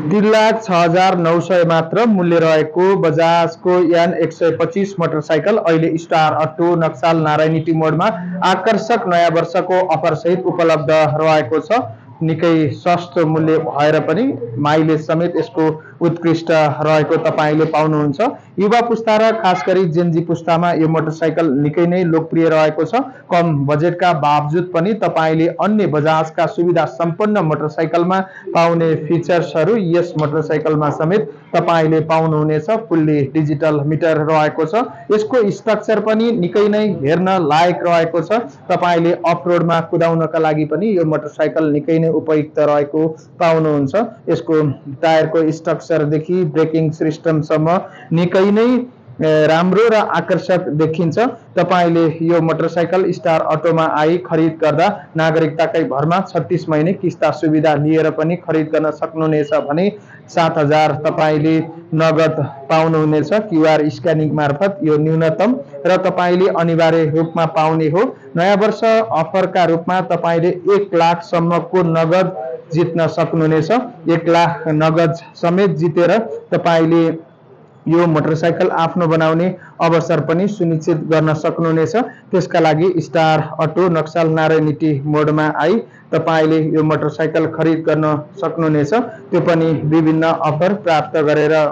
3,06,900 मात्र मूल्य रहेको बजाजको यान 125 मोटरसाइकल अहिले स्टार अटो नक्साल नारायणी मोडमा आकर्षक नयाँ वर्षको अफरसहित उपलब्ध रहेको छ। निकै सस्तो मूल्य भएर पनि माइलेज समेत यसको उत्कृष्ट रहेको तपाईँले पाउनुहुन्छ। युवा पुस्ता र खास गरी जेनजी पुस्तामा यो मोटरसाइकल निकै नै लोकप्रिय रहेको छ। कम बजेटका बावजुद पनि तपाईँले अन्य बजाजका सुविधा सम्पन्न मोटरसाइकलमा पाउने फिचर्सहरू यस मोटरसाइकलमा समेत तपाईँले पाउनुहुनेछ। फुल्ली डिजिटल मिटर रहेको छ। यसको स्ट्रक्चर पनि निकै नै हेर्न लायक रहेको छ। तपाईँले अफ रोडमा कुदाउनका लागि पनि यो मोटरसाइकल निकै नै उपयुक्त रहेको पाउनुहुन्छ। यसको टायरको स्ट्रक्चरदेखि ब्रेकिङ सिस्टमसम्म निकै नै राम्रो र आकर्षक देखिन्छ। तपाईँले यो मोटरसाइकल स्टार अटोमा आई खरिद गर्दा नागरिकताकै भरमा 36 महिने किस्ता सुविधा लिएर पनि खरिद गर्न सक्नुहुनेछ भने 7,000 तपाईँले नगद पाउनुहुनेछ क्युआर स्क्यानिङ मार्फत। यो न्यूनतम र तपाईँले अनिवार्य रूपमा पाउने हो। नयाँ वर्ष अफरका रूपमा तपाईँले 1 लाखसम्मको नगद जित्न सक्नुहुनेछ। 1 लाख नगद समेत जितेर तपाईँले यो मोटरसाइकल आफ्नो बनाउने अवसर पनि सुनिश्चित गर्न सक्नुहुनेछ। त्यसका लागि स्टार अटो नक्साल नारायणी मोडमा आई तपाईँले यो मोटरसाइकल खरिद गर्न सक्नुहुनेछ। त्यो पनि विभिन्न अफर प्राप्त गरेर।